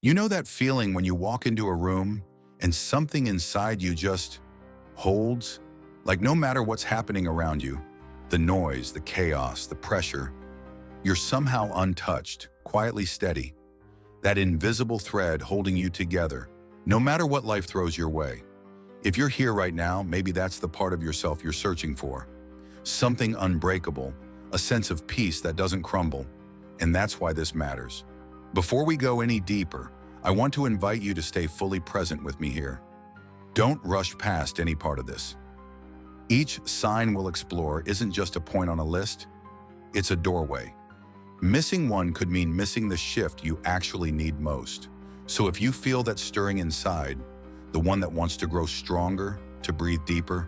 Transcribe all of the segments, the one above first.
You know that feeling when you walk into a room and something inside you just holds? Like no matter what's happening around you, the noise, the chaos, the pressure, you're somehow untouched, quietly steady. That invisible thread holding you together, no matter what life throws your way. If you're here right now, maybe that's the part of yourself you're searching for. Something unbreakable, a sense of peace that doesn't crumble. And that's why this matters. Before we go any deeper, I want to invite you to stay fully present with me here. Don't rush past any part of this. Each sign we'll explore isn't just a point on a list, it's a doorway. Missing one could mean missing the shift you actually need most. So if you feel that stirring inside, the one that wants to grow stronger, to breathe deeper,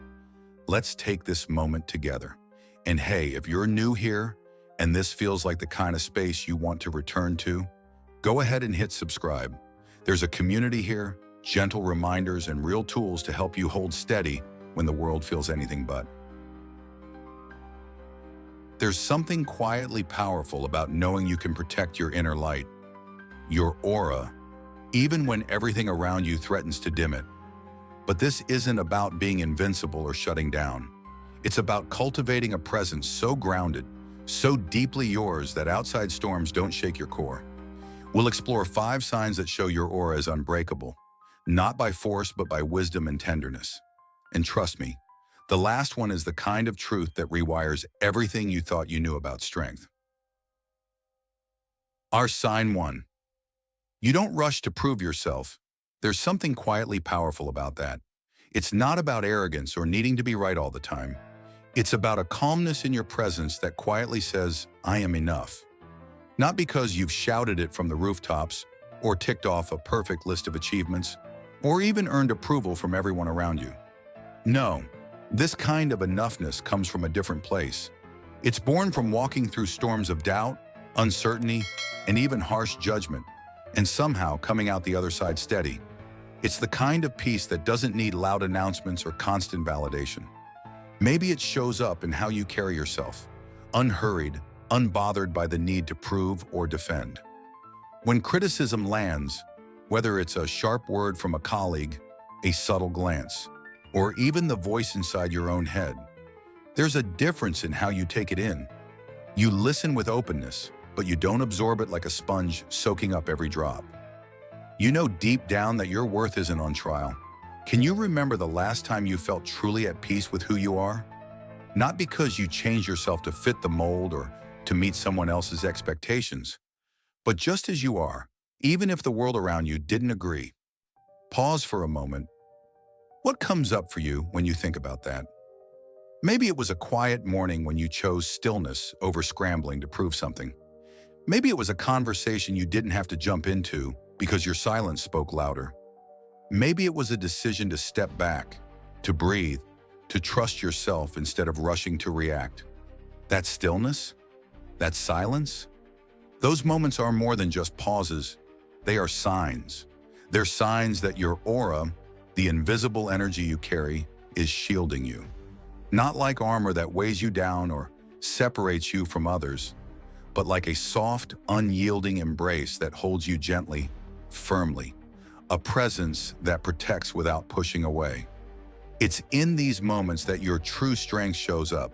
let's take this moment together. And hey, if you're new here and this feels like the kind of space you want to return to, go ahead and hit subscribe. There's a community here, gentle reminders and real tools to help you hold steady when the world feels anything but. There's something quietly powerful about knowing you can protect your inner light, your aura, even when everything around you threatens to dim it. But this isn't about being invincible or shutting down. It's about cultivating a presence so grounded, so deeply yours that outside storms don't shake your core. We'll explore 5 signs that show your aura is unbreakable, not by force but by wisdom and tenderness. And trust me, the last one is the kind of truth that rewires everything you thought you knew about strength. Our sign 1. You don't rush to prove yourself. There's something quietly powerful about that. It's not about arrogance or needing to be right all the time. It's about a calmness in your presence that quietly says, I am enough. Not because you've shouted it from the rooftops, or ticked off a perfect list of achievements, or even earned approval from everyone around you. No, this kind of enoughness comes from a different place. It's born from walking through storms of doubt, uncertainty, and even harsh judgment, and somehow coming out the other side steady. It's the kind of peace that doesn't need loud announcements or constant validation. Maybe it shows up in how you carry yourself, unhurried, unbothered by the need to prove or defend. When criticism lands, whether it's a sharp word from a colleague, a subtle glance, or even the voice inside your own head, there's a difference in how you take it in. You listen with openness, but you don't absorb it like a sponge soaking up every drop. You know deep down that your worth isn't on trial. Can you remember the last time you felt truly at peace with who you are? Not because you changed yourself to fit the mold or to meet someone else's expectations, but just as you are, even if the world around you didn't agree. Pause for a moment. What comes up for you when you think about that? Maybe it was a quiet morning when you chose stillness over scrambling to prove something. Maybe it was a conversation you didn't have to jump into because your silence spoke louder. Maybe it was a decision to step back, to breathe, to trust yourself instead of rushing to react. That stillness, that silence, those moments are more than just pauses. They are signs. They're signs that your aura, the invisible energy you carry, is shielding you. Not like armor that weighs you down or separates you from others, but like a soft, unyielding embrace that holds you gently, firmly. A presence that protects without pushing away. It's in these moments that your true strength shows up.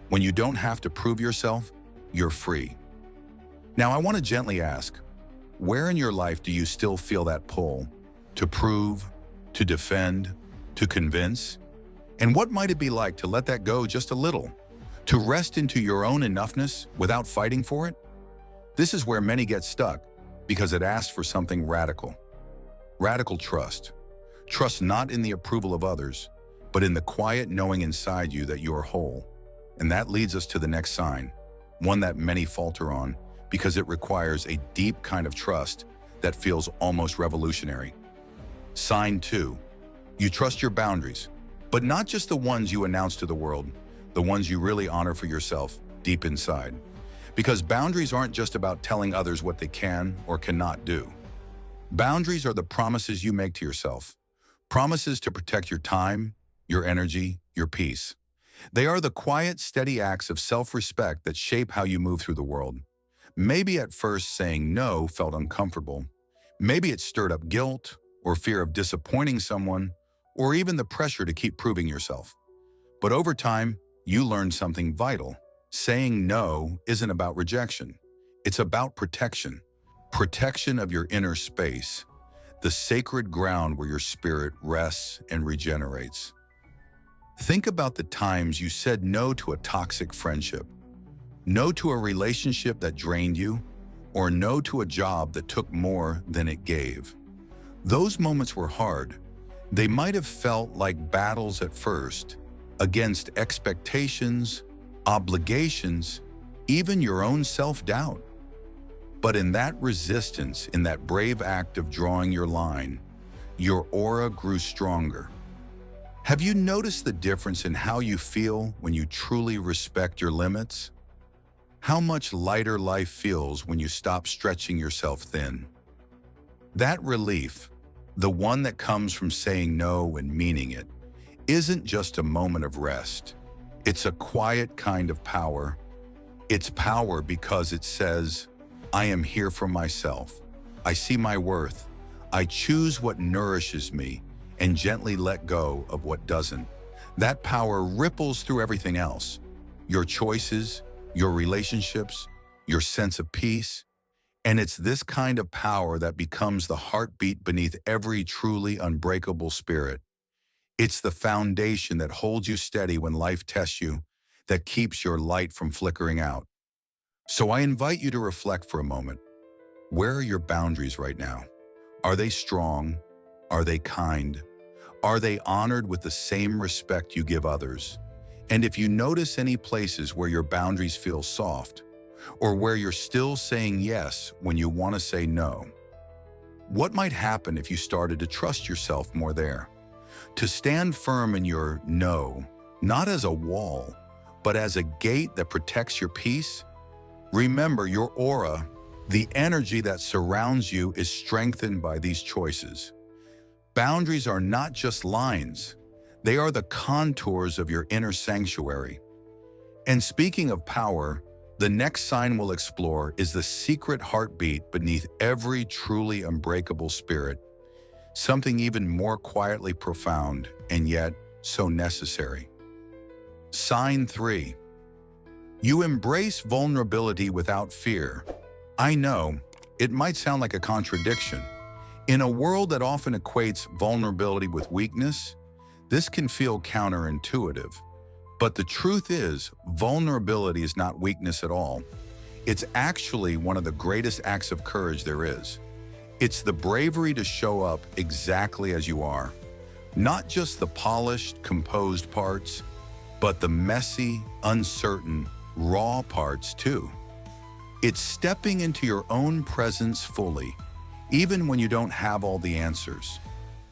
When you don't have to prove yourself, you're free. Now I want to gently ask, where in your life do you still feel that pull? To prove, to defend, to convince? And what might it be like to let that go just a little? To rest into your own enoughness without fighting for it? This is where many get stuck, because it asks for something radical. Radical trust. Trust not in the approval of others, but in the quiet knowing inside you that you are whole. And that leads us to the next sign, one that many falter on because it requires a deep kind of trust that feels almost revolutionary. Sign 2. You trust your boundaries, but not just the ones you announce to the world, the ones you really honor for yourself deep inside. Because boundaries aren't just about telling others what they can or cannot do. Boundaries are the promises you make to yourself. Promises to protect your time, your energy, your peace. They are the quiet, steady acts of self-respect that shape how you move through the world. Maybe at first saying no felt uncomfortable. Maybe it stirred up guilt or fear of disappointing someone, or even the pressure to keep proving yourself. But over time, you learned something vital. Saying no isn't about rejection. It's about protection. Protection of your inner space, the sacred ground where your spirit rests and regenerates. Think about the times you said no to a toxic friendship, no to a relationship that drained you, or no to a job that took more than it gave. Those moments were hard. They might have felt like battles at first, against expectations, obligations, even your own self-doubt. But in that resistance, in that brave act of drawing your line, your aura grew stronger. Have you noticed the difference in how you feel when you truly respect your limits? How much lighter life feels when you stop stretching yourself thin? That relief, the one that comes from saying no and meaning it, isn't just a moment of rest. It's a quiet kind of power. It's power because it says, I am here for myself. I see my worth. I choose what nourishes me and gently let go of what doesn't. That power ripples through everything else. Your choices, your relationships, your sense of peace. And it's this kind of power that becomes the heartbeat beneath every truly unbreakable spirit. It's the foundation that holds you steady when life tests you, that keeps your light from flickering out. So I invite you to reflect for a moment. Where are your boundaries right now? Are they strong? Are they kind? Are they honored with the same respect you give others? And if you notice any places where your boundaries feel soft, or where you're still saying yes when you want to say no, what might happen if you started to trust yourself more there? To stand firm in your no, not as a wall, but as a gate that protects your peace? Remember, your aura, the energy that surrounds you, is strengthened by these choices. Boundaries are not just lines. They are the contours of your inner sanctuary. And speaking of power, the next sign we'll explore is the secret heartbeat beneath every truly unbreakable spirit, something even more quietly profound and yet so necessary. Sign 3. You embrace vulnerability without fear. I know, it might sound like a contradiction. In a world that often equates vulnerability with weakness, this can feel counterintuitive. But the truth is, vulnerability is not weakness at all. It's actually one of the greatest acts of courage there is. It's the bravery to show up exactly as you are. Not just the polished, composed parts, but the messy, uncertain, raw parts too. It's stepping into your own presence fully, even when you don't have all the answers,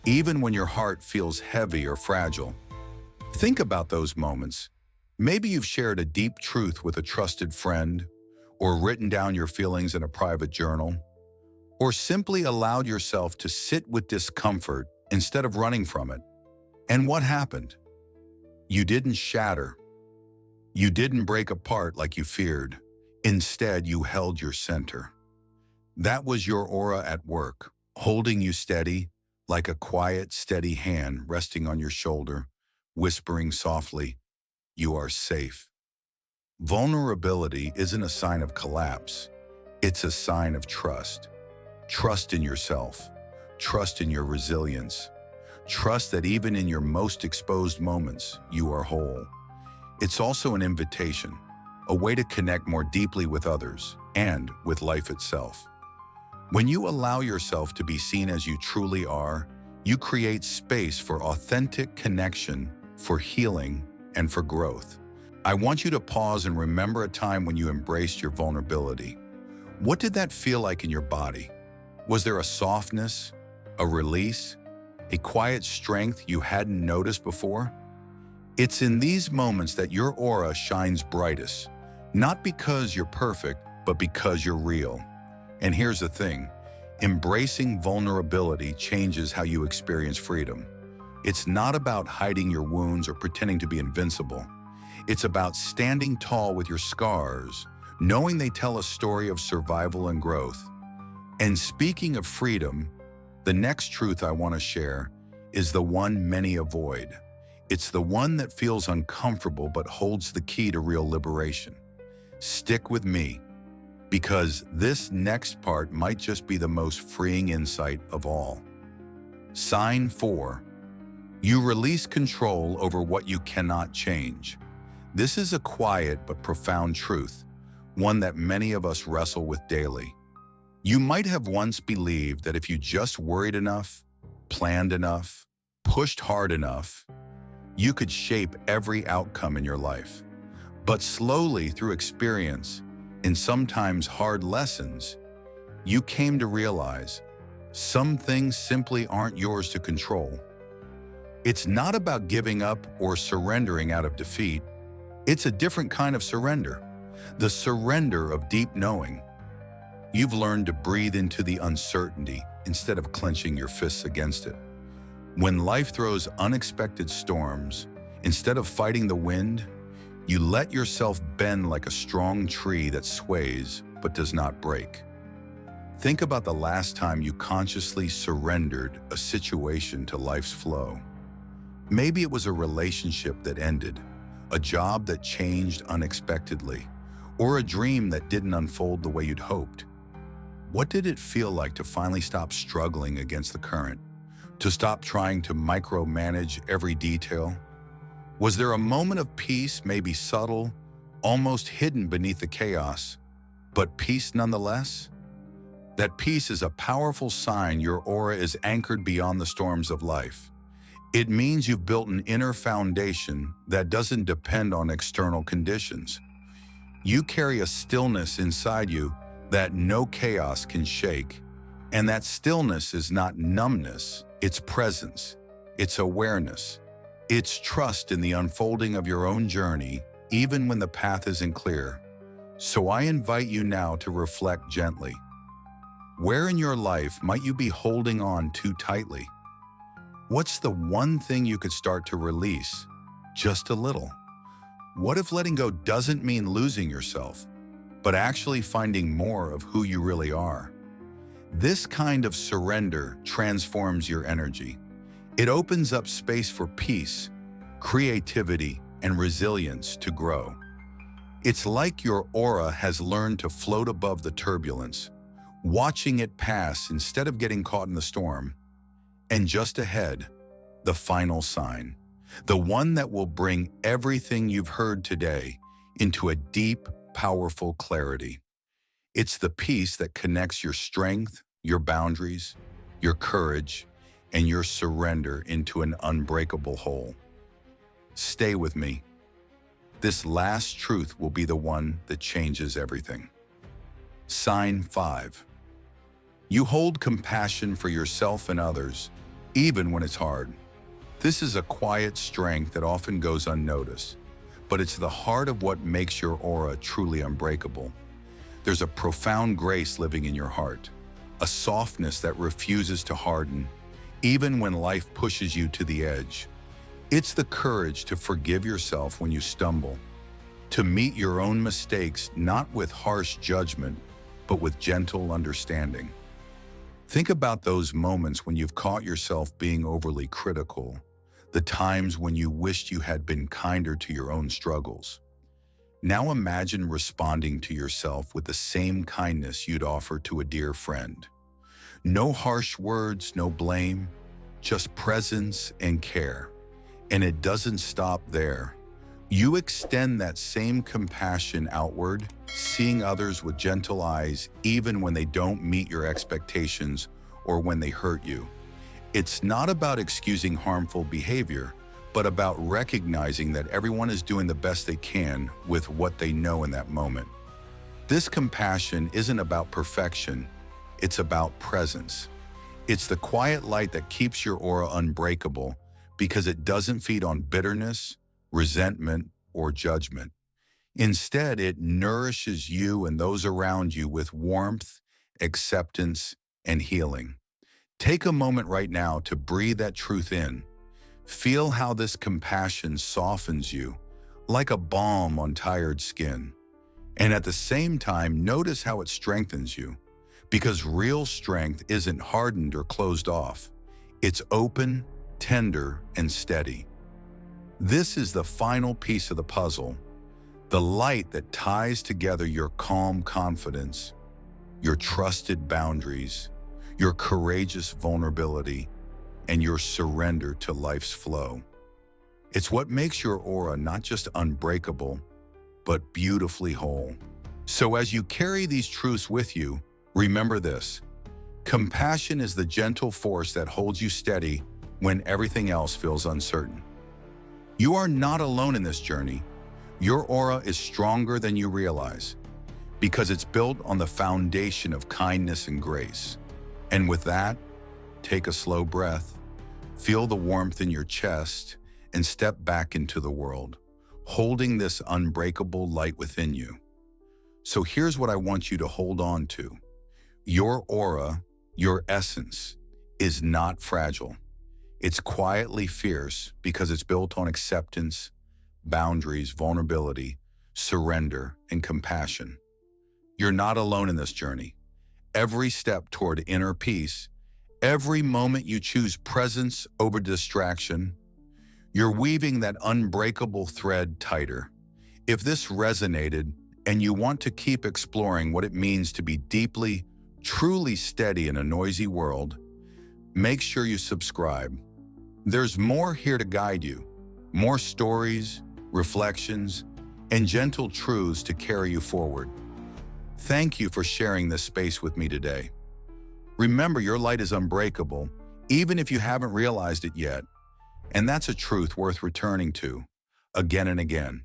even when your heart feels heavy or fragile. Think about those moments. Maybe you've shared a deep truth with a trusted friend, or written down your feelings in a private journal, or simply allowed yourself to sit with discomfort instead of running from it. And what happened? You didn't shatter. You didn't break apart like you feared. Instead, you held your center. That was your aura at work, holding you steady, like a quiet, steady hand resting on your shoulder, whispering softly, "You are safe." Vulnerability isn't a sign of collapse. It's a sign of trust. Trust in yourself. Trust in your resilience. Trust that even in your most exposed moments, you are whole. It's also an invitation, a way to connect more deeply with others and with life itself. When you allow yourself to be seen as you truly are, you create space for authentic connection, for healing, and for growth. I want you to pause and remember a time when you embraced your vulnerability. What did that feel like in your body? Was there a softness, a release, a quiet strength you hadn't noticed before? It's in these moments that your aura shines brightest, not because you're perfect, but because you're real. And here's the thing, embracing vulnerability changes how you experience freedom. It's not about hiding your wounds or pretending to be invincible. It's about standing tall with your scars, knowing they tell a story of survival and growth. And speaking of freedom, the next truth I want to share is the one many avoid. It's the one that feels uncomfortable but holds the key to real liberation. Stick with me, because this next part might just be the most freeing insight of all. Sign 4. You release control over what you cannot change. This is a quiet but profound truth, one that many of us wrestle with daily. You might have once believed that if you just worried enough, planned enough, pushed hard enough, you could shape every outcome in your life. But slowly, through experience and sometimes hard lessons, you came to realize some things simply aren't yours to control. It's not about giving up or surrendering out of defeat. It's a different kind of surrender, the surrender of deep knowing. You've learned to breathe into the uncertainty instead of clenching your fists against it. When life throws unexpected storms, instead of fighting the wind, you let yourself bend like a strong tree that sways but does not break. Think about the last time you consciously surrendered a situation to life's flow. Maybe it was a relationship that ended, a job that changed unexpectedly, or a dream that didn't unfold the way you'd hoped. What did it feel like to finally stop struggling against the current? To stop trying to micromanage every detail? Was there a moment of peace, maybe subtle, almost hidden beneath the chaos, but peace nonetheless? That peace is a powerful sign your aura is anchored beyond the storms of life. It means you've built an inner foundation that doesn't depend on external conditions. You carry a stillness inside you that no chaos can shake. And that stillness is not numbness, it's presence, it's awareness, it's trust in the unfolding of your own journey, even when the path isn't clear. So I invite you now to reflect gently. Where in your life might you be holding on too tightly? What's the one thing you could start to release, just a little? What if letting go doesn't mean losing yourself, but actually finding more of who you really are? This kind of surrender transforms your energy. It opens up space for peace, creativity, and resilience to grow. It's like your aura has learned to float above the turbulence, watching it pass instead of getting caught in the storm. And just ahead, the final sign, the one that will bring everything you've heard today into a deep, powerful clarity. It's the peace that connects your strength, your boundaries, your courage, and your surrender into an unbreakable whole. Stay with me. This last truth will be the one that changes everything. Sign 5. You hold compassion for yourself and others, even when it's hard. This is a quiet strength that often goes unnoticed, but it's the heart of what makes your aura truly unbreakable. There's a profound grace living in your heart, a softness that refuses to harden, even when life pushes you to the edge. It's the courage to forgive yourself when you stumble, to meet your own mistakes not with harsh judgment, but with gentle understanding. Think about those moments when you've caught yourself being overly critical, the times when you wished you had been kinder to your own struggles. Now imagine responding to yourself with the same kindness you'd offer to a dear friend. No harsh words, no blame, just presence and care. And it doesn't stop there. You extend that same compassion outward, seeing others with gentle eyes even when they don't meet your expectations or when they hurt you. It's not about excusing harmful behavior, but about recognizing that everyone is doing the best they can with what they know in that moment. This compassion isn't about perfection, it's about presence. It's the quiet light that keeps your aura unbreakable because it doesn't feed on bitterness, resentment, or judgment. Instead, it nourishes you and those around you with warmth, acceptance, and healing. Take a moment right now to breathe that truth in. Feel how this compassion softens you, like a balm on tired skin. And at the same time, notice how it strengthens you, Because real strength isn't hardened or closed off. It's open, tender, and steady. This is the final piece of the puzzle, the light that ties together your calm confidence, your trusted boundaries, your courageous vulnerability, and your surrender to life's flow. It's what makes your aura not just unbreakable, but beautifully whole. So as you carry these truths with you, remember this: compassion is the gentle force that holds you steady when everything else feels uncertain. You are not alone in this journey. Your aura is stronger than you realize because it's built on the foundation of kindness and grace. And with that, take a slow breath, feel the warmth in your chest, and step back into the world, holding this unbreakable light within you. So here's what I want you to hold on to. Your aura, your essence, is not fragile. It's quietly fierce because it's built on acceptance, boundaries, vulnerability, surrender, and compassion. You're not alone in this journey. Every step toward inner peace, every moment you choose presence over distraction, you're weaving that unbreakable thread tighter. If this resonated and you want to keep exploring what it means to be deeply, truly steady in a noisy world, make sure you subscribe. There's more here to guide you, more stories, reflections, and gentle truths to carry you forward. Thank you for sharing this space with me today. Remember, your light is unbreakable, even if you haven't realized it yet. And that's a truth worth returning to again and again.